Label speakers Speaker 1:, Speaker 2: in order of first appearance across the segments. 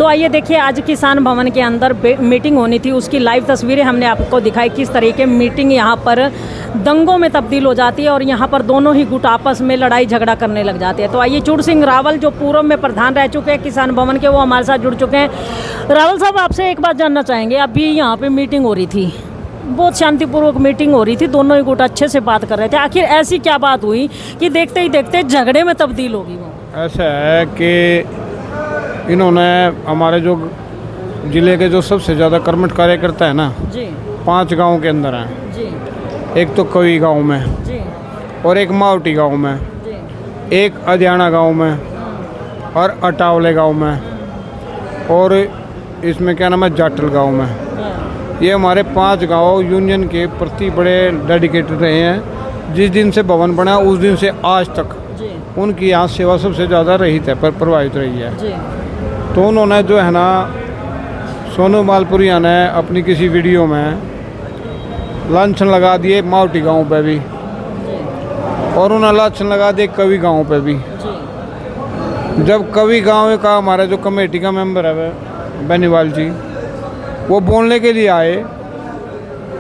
Speaker 1: तो आइए देखिए, आज किसान भवन के अंदर मीटिंग होनी थी, उसकी लाइव तस्वीरें हमने आपको दिखाई। किस तरीके मीटिंग यहाँ पर दंगों में तब्दील हो जाती है और यहाँ पर दोनों ही गुट आपस में लड़ाई झगड़ा करने लग जाते हैं। तो आइए, चूड़ सिंह रावल जो पूर्व में प्रधान रह चुके हैं किसान भवन के, वो हमारे साथ जुड़ चुके हैं। रावल साहब, आपसे एक बात जानना चाहेंगे, अभी यहाँ पे मीटिंग हो रही थी, बहुत शांतिपूर्वक मीटिंग हो रही थी, दोनों ही गुट अच्छे से बात कर रहे थे, आखिर ऐसी क्या बात हुई कि देखते ही देखते झगड़े में तब्दील होगी? वो
Speaker 2: ऐसा है कि इन्होंने हमारे जो ज़िले के जो सबसे ज़्यादा कर्मठ कार्यकर्ता है ना
Speaker 1: जी
Speaker 2: 5 गांव के अंदर हैं।
Speaker 1: जी
Speaker 2: एक तो कवी गांव में
Speaker 1: जी
Speaker 2: और एक मावटी गांव में,
Speaker 1: जी
Speaker 2: एक अदियाना गांव में और अटावले गांव में, और इसमें क्या नाम है, जाटल गांव में। ये हमारे 5 गांव यूनियन के प्रति बड़े डेडिकेटेड रहे हैं। जिस दिन से भवन बना उस दिन से आज तक
Speaker 1: जी
Speaker 2: उनकी यहाँ सेवा सबसे ज़्यादा रहित है, पर प्रभावित रही है।
Speaker 1: जी
Speaker 2: तो उन्होंने जो है ना, सोनू मालपुरिया ने अपनी किसी वीडियो में लांछन लगा दिए मावटी गांव पे भी, और उन्होंने लांछन लगा दिए कवि गांव पे भी। जब कवि गांव का हमारा जो कमेटी का मेंबर है बेनीवाल जी, वो बोलने के लिए आए,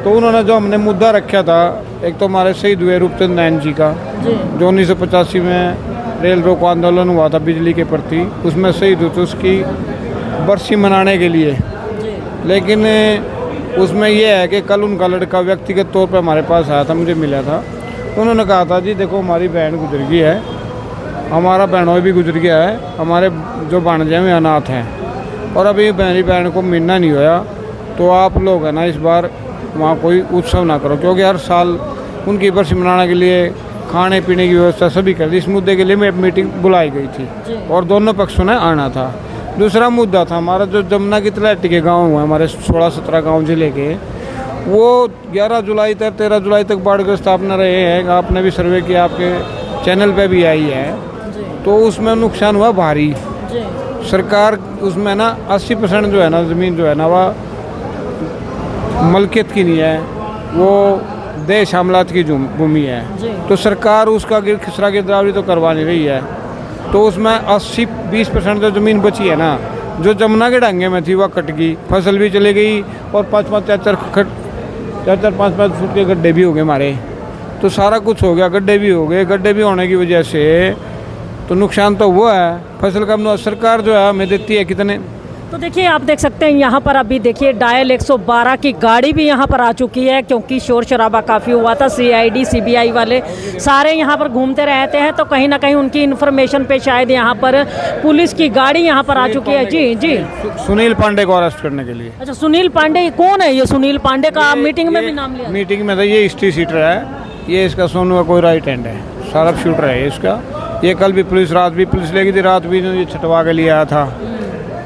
Speaker 2: तो उन्होंने जो हमने मुद्दा रखा था, एक तो हमारे शहीद हुए रूपचंद नैन जी का, जो 1985 में रेल रोको आंदोलन हुआ था बिजली के प्रति, उसमें शहीद हुए थे, उसकी बरसी मनाने के लिए। लेकिन उसमें यह है कि कल उनका लड़का व्यक्तिगत तौर पर हमारे पास आया था, मुझे मिला था। उन्होंने कहा था, जी देखो हमारी बहन गुजर गई है, हमारा बहनों भी गुजर गया है, हमारे जो भाणजे हैं वे अनाथ हैं, और अभी मेरी बहन को मिलना नहीं होया, तो आप लोग है ना इस बार वहाँ कोई उत्सव ना करो, क्योंकि हर साल उनकी बरसी मनाने के लिए खाने पीने की व्यवस्था सभी कर दी। इस मुद्दे के लिए मैं मीटिंग बुलाई गई थी और दोनों पक्षों ने आना था। दूसरा मुद्दा था हमारा जो जमुना की तलहटी के गांव हुए, हमारे 16-17 गांव जिले के, वो 11 जुलाई तक 13 जुलाई तक बाढ़ग्रस्त आपने रहे हैं। आपने भी सर्वे किया, आपके चैनल पे भी आई है। तो उसमें नुकसान हुआ भारी। सरकार उसमें ना 80% जो है ना ज़मीन जो है ना, वह मलकियत की नहीं है, वो देश हमलात की भूमि है। तो सरकार उसका खसरा गिरदावरी तो करवा नहीं रही है। तो उसमें 80-20% जो ज़मीन बची है ना, जो जमुना के ढंगे में थी, वह कट गई, फसल भी चली गई, और 4-5 फुट के गड्ढे भी हो गए हमारे। तो सारा कुछ हो गया, गड्ढे भी हो गए। गड्ढे भी होने की वजह से तो नुकसान तो हुआ है। फसल का सरकार जो है हमें देती है कितने।
Speaker 1: तो देखिए, आप देख सकते हैं यहाँ पर अभी देखिए डायल 112 की गाड़ी भी यहाँ पर आ चुकी है, क्योंकि शोर शराबा काफ़ी हुआ था। CID CBI वाले सारे यहाँ पर घूमते रहते हैं, तो कहीं ना कहीं उनकी इन्फॉर्मेशन पे शायद यहाँ पर पुलिस की गाड़ी यहाँ पर आ चुकी है। जी जी,
Speaker 2: सुनील पांडे को अरेस्ट करने के लिए।
Speaker 1: अच्छा, सुनील पांडे कौन है? ये सुनील पांडे का मीटिंग में भी नाम लिया?
Speaker 2: मीटिंग में था, ये हिस्ट्री सीटर है, ये इसका सोनू का कोई राइट हैंड है, शार्प शूटर है इसका। ये कल भी पुलिस, रात भी पुलिस लेगी थी, रात भी ये छटवा के लिए आया था,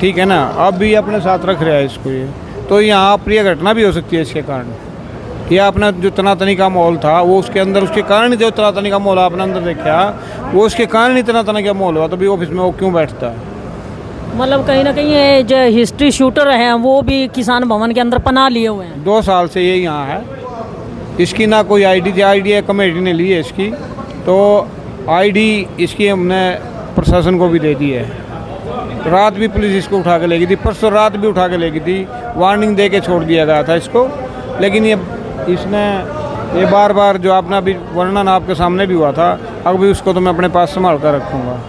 Speaker 2: ठीक है ना। अब भी अपने साथ रख रहा है इसको। ये तो यहाँ अप्रिय घटना भी हो सकती है इसके कारण। ये अपना जो तनातनी का माहौल था, वो उसके अंदर, उसके कारण जो तनातनी का माहौल आपने अंदर देखा, वो उसके कारण ही तनातनी का माहौल हुआ। तो भी ऑफिस में वो क्यों बैठता है?
Speaker 1: मतलब कहीं ना कहीं ये जो हिस्ट्री शूटर हैं, वो भी किसान भवन के अंदर पनाह लिए हुए हैं।
Speaker 2: 2 साल से ये यहाँ है। इसकी ना कोई ID कमेटी ने ली है इसकी, तो ID इसकी हमने प्रशासन को भी दे दी है। रात भी पुलिस इसको उठा के ले गई थी, परसों रात भी उठा के ले गई थी, वार्निंग दे के छोड़ दिया गया था इसको। लेकिन ये बार बार जो आपने अभी वर्णन आपके सामने भी हुआ था, अब भी उसको तो मैं अपने पास संभाल कर रखूँगा।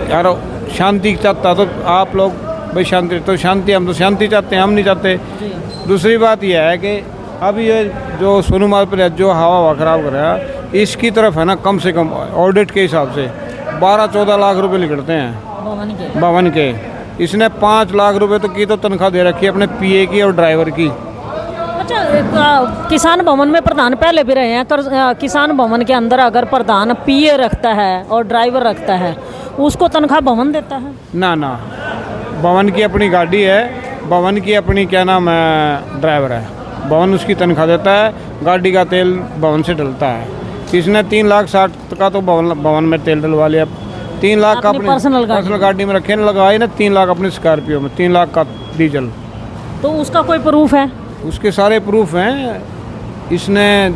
Speaker 2: यार शांति चाहता तो आप लोग भाई शांति, तो शांति, हम तो शांति चाहते हैं, हम नहीं चाहते। दूसरी बात यह है कि अब ये जो सोनू मालपुरिया जो हवा खराब कर रहा है, इसकी तरफ है ना, कम से कम ऑडिट के हिसाब से 12-14 लाख रुपए निकलते हैं भवन के। इसने 5 लाख रुपए तक की तो तनख्वाह दे रखी है अपने PA की और ड्राइवर की।
Speaker 1: अच्छा, किसान भवन में प्रधान पहले भी रहे हैं। किसान भवन के अंदर अगर प्रधान PA रखता है और ड्राइवर रखता है, उसको तनख्वाह भवन देता है? ना,
Speaker 2: भवन की अपनी गाड़ी है, भवन की अपनी क्या नाम है, ड्राइवर है। भवन उसकी तनख्वाह देता है, गाड़ी का तेल भवन से डलता है। इसने 3,60,000 का तो भवन में तेल डलवा लिया। 3 लाख का अपनी पर्सनल गाड़ी में रखे, लगाई ना 3 लाख अपनी स्कॉर्पियो में, 3 लाख का डीजल।
Speaker 1: तो उसका कोई प्रूफ है?
Speaker 2: उसके सारे प्रूफ हैं। इसने,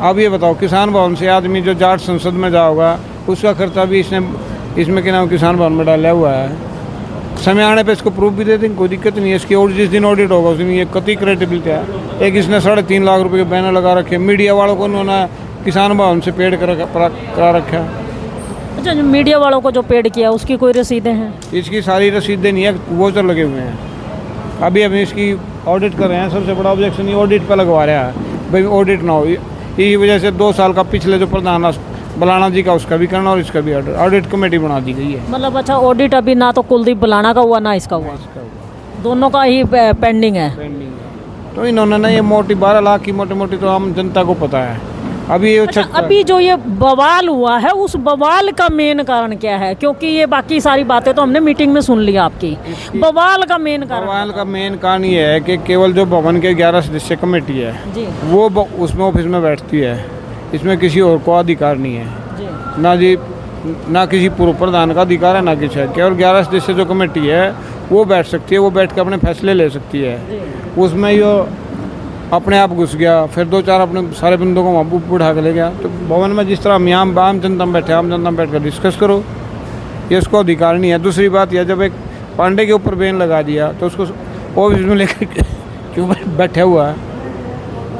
Speaker 2: अब ये बताओ, किसान भवन से आदमी जो जाट संसद में जाओगा, उसका खर्चा भी इसने इसमें क्या नाम किसान भवन में डाला हुआ है। समय आने पे इसको प्रूफ भी दे देंगे, कोई दिक्कत नहीं है। इसकी और जिस दिन ऑडिट होगा उस दिन ये कतई क्रेडिबिलिटी है। एक इसने 3.5 लाख रुपए के बैनर लगा रखे, मीडिया वालों को उन्होंने किसान भवन से पेड करा रखा है।
Speaker 1: अच्छा, जो मीडिया वालों को जो पेड किया उसकी कोई रसीदें हैं?
Speaker 2: इसकी सारी रसीदें नहीं है, वोचर लगे हुए हैं। अभी इसकी ऑडिट कर रहे हैं। सबसे बड़ा ऑब्जेक्शन ये ऑडिट पे लगवा रहा है, भाई ऑडिट ना हो। इसी वजह से 2 साल का पिछले जो प्रधान बलाना जी का उसका भी करना और इसका भी ऑडिट कमेटी बना दी गई है।
Speaker 1: मतलब अच्छा, ऑडिट अभी ना तो कुलदीप बुलाना का हुआ ना इसका हुआ, दोनों का ही पेंडिंग है।
Speaker 2: तो इन्होंने ना ये मोटी 12 लाख की मोटी तो आम जनता को पता है। अभी ये
Speaker 1: अच्छा, अभी जो ये बवाल हुआ है उस बवाल का मेन कारण क्या है? क्योंकि ये बाकी सारी बातें तो हमने मीटिंग में सुन लिया आपकी, बवाल का मेन
Speaker 2: कारण ये है कि केवल जो भवन के 11 सदस्य कमेटी है
Speaker 1: जी,
Speaker 2: वो उसमें ऑफिस में बैठती है। इसमें किसी और को अधिकार नहीं है
Speaker 1: जी।
Speaker 2: ना किसी पूर्व प्रधान का अधिकार है, ना किसी है। केवल 11 सदस्य जो कमेटी है वो बैठ सकती है, वो बैठ कर अपने फैसले ले सकती है। उसमें ये अपने आप घुस गया, फिर 2-4 अपने सारे बंदों को वहाँ उठा के ले गया। तो भवन में जिस तरह हम यहाँ आम जनता में बैठे, आम जनता में बैठ कर डिस्कस करो, ये उसको अधिकार नहीं है। दूसरी बात यह, जब एक पांडे के ऊपर बैन लगा दिया तो उसको ऑफिस में लेकर क्यों बैठा हुआ है?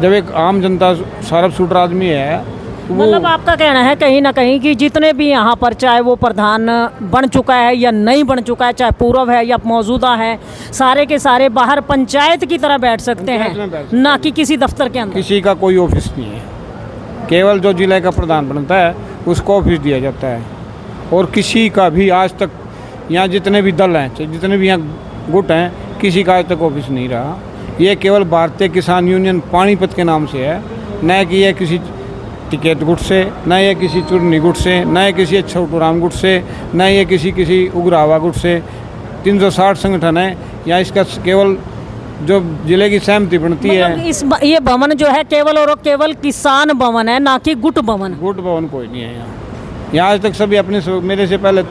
Speaker 2: जब एक आम जनता सारब शूटर आदमी है,
Speaker 1: मतलब आपका कहना है कहीं ना कहीं कि जितने भी यहाँ पर, चाहे वो प्रधान बन चुका है या नहीं बन चुका है, चाहे पूर्व है या मौजूदा है, सारे के सारे बाहर पंचायत की तरह बैठ सकते हैं, ना कि किसी दफ्तर के अंदर।
Speaker 2: किसी का कोई ऑफिस नहीं है, केवल जो जिले का प्रधान बनता है उसको ऑफिस दिया जाता है। और किसी का भी आज तक, यहाँ जितने भी दल हैं, जितने भी यहाँ गुट हैं, किसी का आज तक ऑफिस नहीं रहा। ये केवल भारतीय किसान यूनियन पानीपत के नाम से है, न कि यह किसी टिकैत गुट से, न ये किसी चुरनी गुट से, न ये किसी छोटूराम गुट से, न ये किसी उग्रावा गुट से। 360 संगठन है यहाँ। इसका केवल जो जिले की सहमति बनती है।
Speaker 1: ये भवन जो है केवल और केवल किसान भवन है, ना कि गुट भवन।
Speaker 2: गुट भवन कोई नहीं है यहाँ आज तक। सभी अपने मेरे से पहले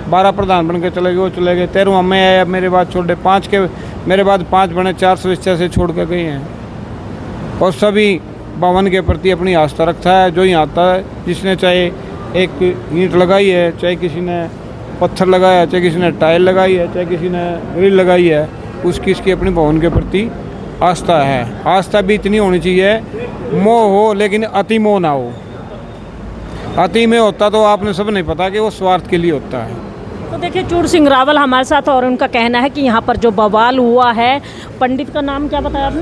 Speaker 2: 12 प्रधान बन के चले गए, वो चले गए। 13वां में आया, मेरे बाद छोड़ दे 5 के, मेरे बाद 5 बने, 4 सदस्य से छोड़ कर गए हैं। और सभी भवन के प्रति अपनी आस्था रखता है। जो यहाँ आता है, जिसने चाहे एक ईंट लगाई है, चाहे किसी ने पत्थर लगाया, चाहे किसी ने टाइल लगाई है, चाहे किसी ने ग्रिल लगाई है, उसकी इसकी अपनी भवन के प्रति आस्था है। आस्था भी इतनी होनी चाहिए, मोह हो लेकिन अति मोह ना हो। अति में होता तो आपने सब नहीं पता कि वो स्वार्थ के लिए होता है।
Speaker 1: तो देखिए, चूड़ सिंह रावल हमारे साथ, और उनका कहना है कि यहाँ पर जो बवाल हुआ है, पंडित का नाम क्या बताया आपने?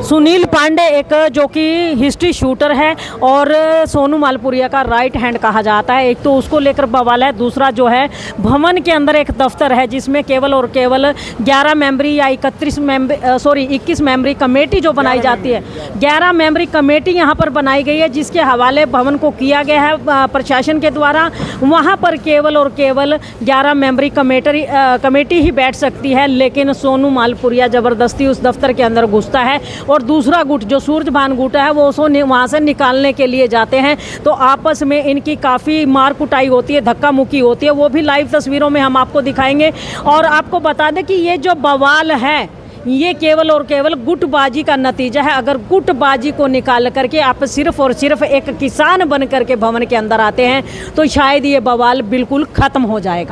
Speaker 1: सुनील पांडे, एक जो कि हिस्ट्री शूटर है और सोनू मालपुरिया का राइट हैंड कहा जाता है। एक तो उसको लेकर बवाल है, दूसरा जो है भवन के अंदर एक दफ्तर है जिसमें केवल और केवल 11 मेंबरी या 21 मेंबरी कमेटी जो बनाई जाती है, 11 मेंबरी कमेटी यहाँ पर बनाई गई है, जिसके हवाले भवन को किया गया है प्रशासन के द्वारा। वहाँ पर केवल और केवल 11 मेंबरी कमेटी ही बैठ सकती है, लेकिन सोनू मालपुरिया ज़बरदस्ती उस दफ्तर के अंदर घुसता है और दूसरा गुट जो सूरजभान गुट है वो उसको वहाँ से निकालने के लिए जाते हैं। तो आपस में इनकी काफ़ी मार कुटाई होती है, धक्का मुक्की होती है। वो भी लाइव तस्वीरों में हम आपको दिखाएंगे। और आपको बता दें कि ये जो बवाल है ये केवल और केवल गुटबाजी का नतीजा है। अगर गुटबाजी को निकाल करके आप सिर्फ और सिर्फ एक किसान बन करके भवन के अंदर आते हैं तो शायद ये बवाल बिल्कुल ख़त्म हो जाएगा।